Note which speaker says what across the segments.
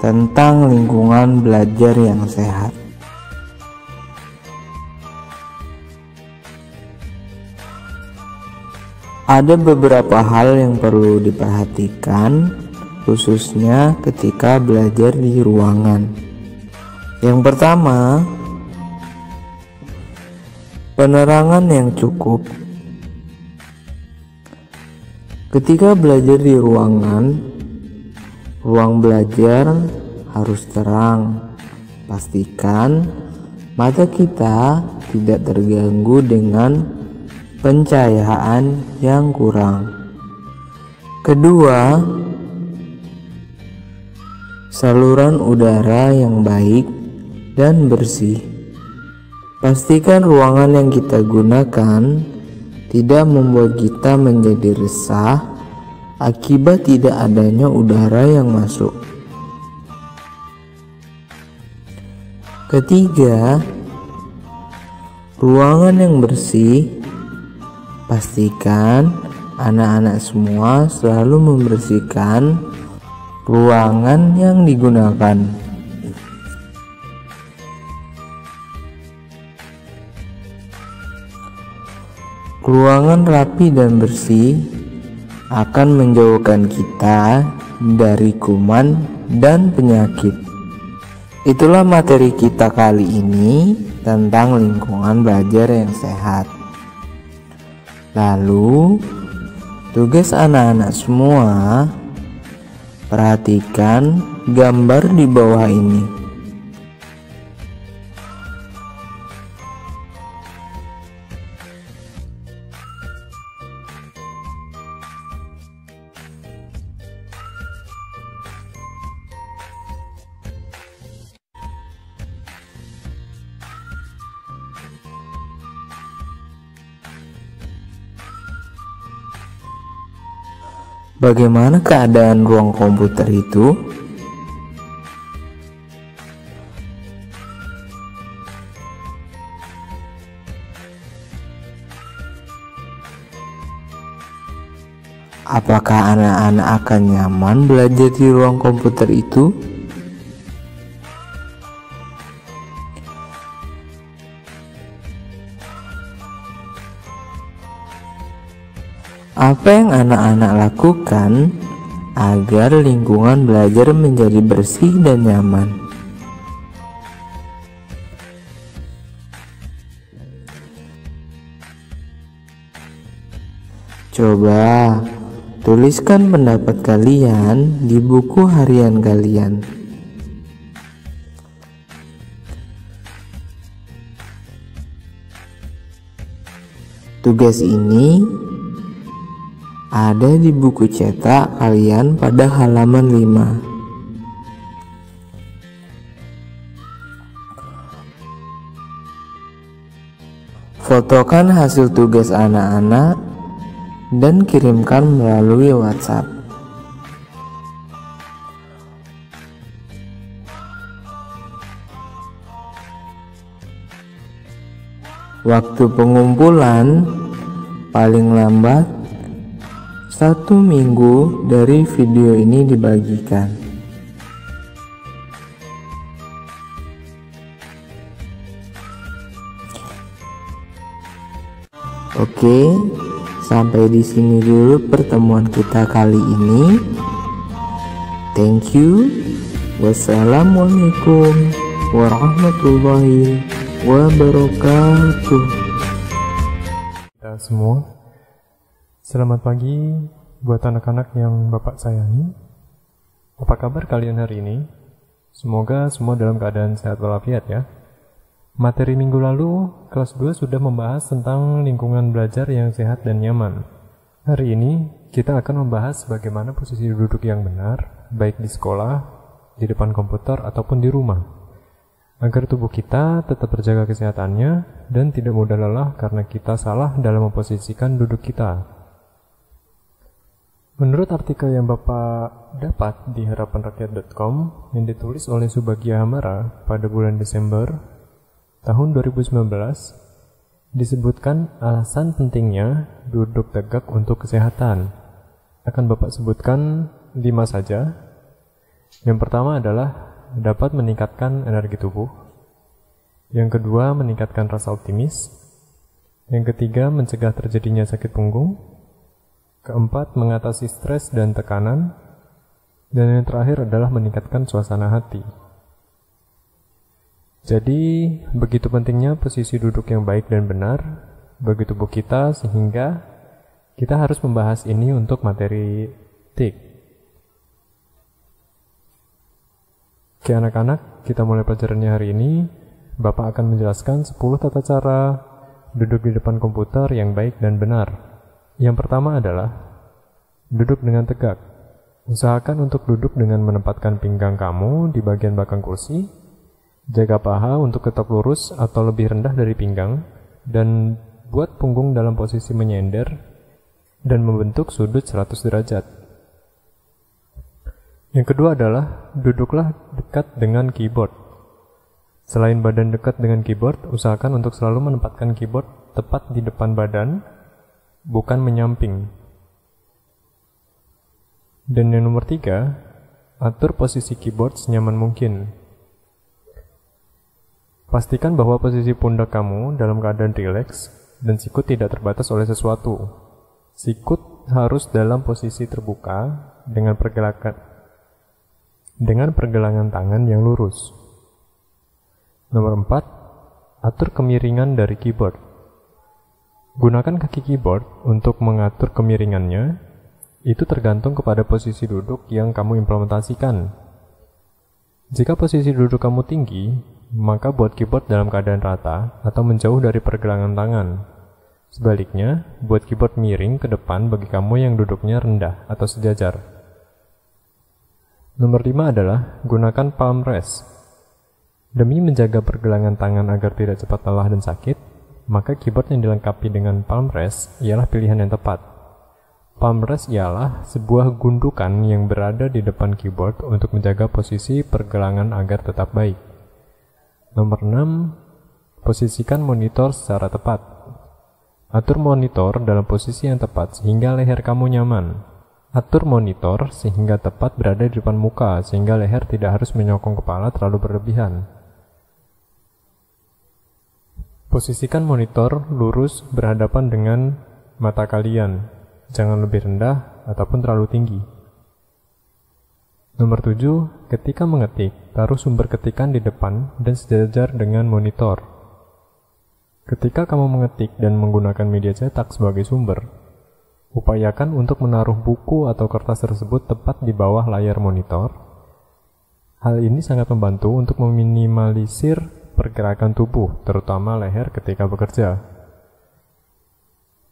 Speaker 1: tentang lingkungan belajar yang sehat. Ada beberapa hal yang perlu diperhatikan, khususnya ketika belajar di ruangan. Yang pertama, penerangan yang cukup. Ketika belajar di ruangan, ruang belajar harus terang. Pastikan mata kita tidak terganggu dengan pencahayaan yang kurang. Kedua, saluran udara yang baik dan bersih. Pastikan ruangan yang kita gunakan tidak membuat kita menjadi resah akibat tidak adanya udara yang masuk. Ketiga, ruangan yang bersih. Pastikan anak-anak semua selalu membersihkan ruangan yang digunakan. Ruangan rapi dan bersih akan menjauhkan kita dari kuman dan penyakit. Itulah materi kita kali ini tentang lingkungan belajar yang sehat. Lalu, tugas anak-anak semua, perhatikan gambar di bawah ini. Bagaimana keadaan ruang komputer itu? Apakah anak-anak akan nyaman belajar di ruang komputer itu? Apa yang anak-anak lakukan agar lingkungan belajar menjadi bersih dan nyaman? Coba tuliskan pendapat kalian di buku harian kalian. Tugas ini ada di buku cetak kalian pada halaman 5. Fotokan hasil tugas anak-anak dan kirimkan melalui WhatsApp. Waktu pengumpulan paling lambat 1 minggu dari video ini dibagikan. Oke, sampai di sini dulu pertemuan kita kali ini. Thank you. Wassalamualaikum warahmatullahi wabarakatuh.
Speaker 2: Kita semua, selamat pagi buat anak-anak yang Bapak sayangi. Apa kabar kalian hari ini? Semoga semua dalam keadaan sehat walafiat ya. Materi minggu lalu, kelas 2 sudah membahas tentang lingkungan belajar yang sehat dan nyaman. Hari ini, kita akan membahas bagaimana posisi duduk yang benar, baik di sekolah, di depan komputer, ataupun di rumah, agar tubuh kita tetap terjaga kesehatannya dan tidak mudah lelah karena kita salah dalam memposisikan duduk kita. Menurut artikel yang Bapak dapat di harapanrakyat.com yang ditulis oleh Subagya Hamara pada bulan Desember tahun 2019, disebutkan alasan pentingnya duduk tegak untuk kesehatan. Akan Bapak sebutkan 5 saja. Yang pertama adalah dapat meningkatkan energi tubuh. Yang kedua, meningkatkan rasa optimis. Yang ketiga, mencegah terjadinya sakit punggung. Keempat, mengatasi stres dan tekanan. Dan yang terakhir adalah meningkatkan suasana hati. Jadi, begitu pentingnya posisi duduk yang baik dan benar bagi tubuh kita sehingga kita harus membahas ini untuk materi TIK. Oke anak-anak, kita mulai pelajarannya hari ini. Bapak akan menjelaskan 10 tata cara duduk di depan komputer yang baik dan benar. Yang pertama adalah duduk dengan tegak. Usahakan untuk duduk dengan menempatkan pinggang kamu di bagian belakang kursi. Jaga paha untuk tetap lurus atau lebih rendah dari pinggang. Dan buat punggung dalam posisi menyender dan membentuk sudut 100 derajat. Yang kedua adalah duduklah dekat dengan keyboard. Selain badan dekat dengan keyboard, usahakan untuk selalu menempatkan keyboard tepat di depan badan, bukan menyamping. Dan yang nomor 3, atur posisi keyboard senyaman mungkin. Pastikan bahwa posisi pundak kamu dalam keadaan rileks dan sikut tidak terbatas oleh sesuatu. Sikut harus dalam posisi terbuka dengan pergelangan tangan yang lurus. Nomor 4, atur kemiringan dari keyboard. Gunakan kaki keyboard untuk mengatur kemiringannya. Itu tergantung kepada posisi duduk yang kamu implementasikan. Jika posisi duduk kamu tinggi, maka buat keyboard dalam keadaan rata atau menjauh dari pergelangan tangan. Sebaliknya, buat keyboard miring ke depan bagi kamu yang duduknya rendah atau sejajar. Nomor 5 adalah gunakan palm rest. Demi menjaga pergelangan tangan agar tidak cepat lelah dan sakit, maka keyboard yang dilengkapi dengan palm rest ialah pilihan yang tepat. Palm rest ialah sebuah gundukan yang berada di depan keyboard untuk menjaga posisi pergelangan agar tetap baik. Nomor 6, posisikan monitor secara tepat. Atur monitor dalam posisi yang tepat sehingga leher kamu nyaman. Atur monitor sehingga tepat berada di depan muka sehingga leher tidak harus menyokong kepala terlalu berlebihan. Posisikan monitor lurus berhadapan dengan mata kalian, jangan lebih rendah ataupun terlalu tinggi. Nomor 7, ketika mengetik, taruh sumber ketikan di depan dan sejajar dengan monitor. Ketika kamu mengetik dan menggunakan media cetak sebagai sumber, upayakan untuk menaruh buku atau kertas tersebut tepat di bawah layar monitor. Hal ini sangat membantu untuk meminimalisir pergerakan tubuh, terutama leher ketika bekerja.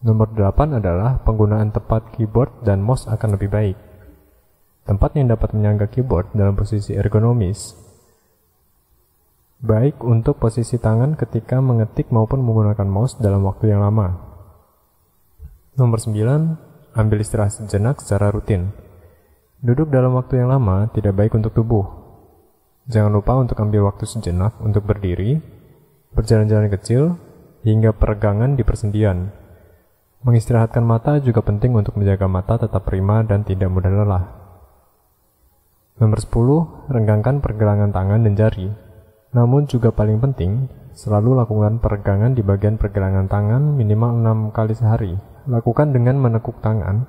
Speaker 2: Nomor 8 adalah penggunaan tepat keyboard dan mouse akan lebih baik. Tempat yang dapat menyangga keyboard dalam posisi ergonomis, baik untuk posisi tangan ketika mengetik maupun menggunakan mouse dalam waktu yang lama. Nomor 9, ambil istirahat sejenak secara rutin. Duduk dalam waktu yang lama tidak baik untuk tubuh. Jangan lupa untuk ambil waktu sejenak untuk berdiri, berjalan-jalan kecil, hingga peregangan di persendian. Mengistirahatkan mata juga penting untuk menjaga mata tetap prima dan tidak mudah lelah. Nomor 10, renggangkan pergelangan tangan dan jari. Namun juga paling penting, selalu lakukan peregangan di bagian pergelangan tangan minimal 6 kali sehari. Lakukan dengan menekuk tangan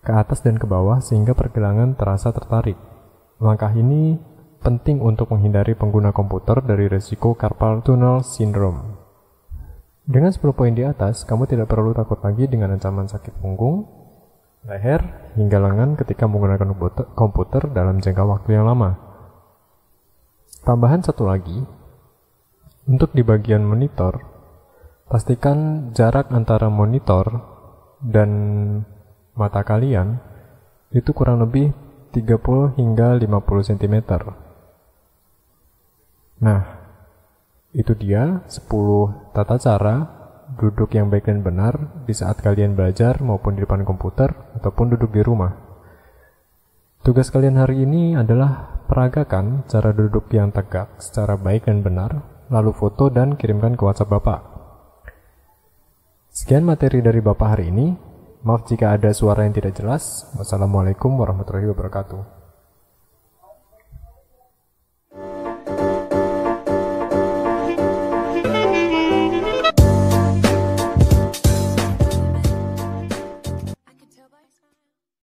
Speaker 2: ke atas dan ke bawah sehingga pergelangan terasa tertarik. Langkah ini penting untuk menghindari pengguna komputer dari risiko carpal tunnel syndrome. Dengan 10 poin di atas, kamu tidak perlu takut lagi dengan ancaman sakit punggung, leher, hingga lengan ketika menggunakan komputer dalam jangka waktu yang lama. Tambahan satu lagi, untuk di bagian monitor, pastikan jarak antara monitor dan mata kalian itu kurang lebih 30 hingga 50 cm. Nah, itu dia 10 tata cara duduk yang baik dan benar di saat kalian belajar maupun di depan komputer ataupun duduk di rumah. Tugas kalian hari ini adalah peragakan cara duduk yang tegak secara baik dan benar, lalu foto dan kirimkan ke WhatsApp Bapak. Sekian materi dari Bapak hari ini. Maaf jika ada suara yang tidak jelas. Wassalamualaikum warahmatullahi wabarakatuh.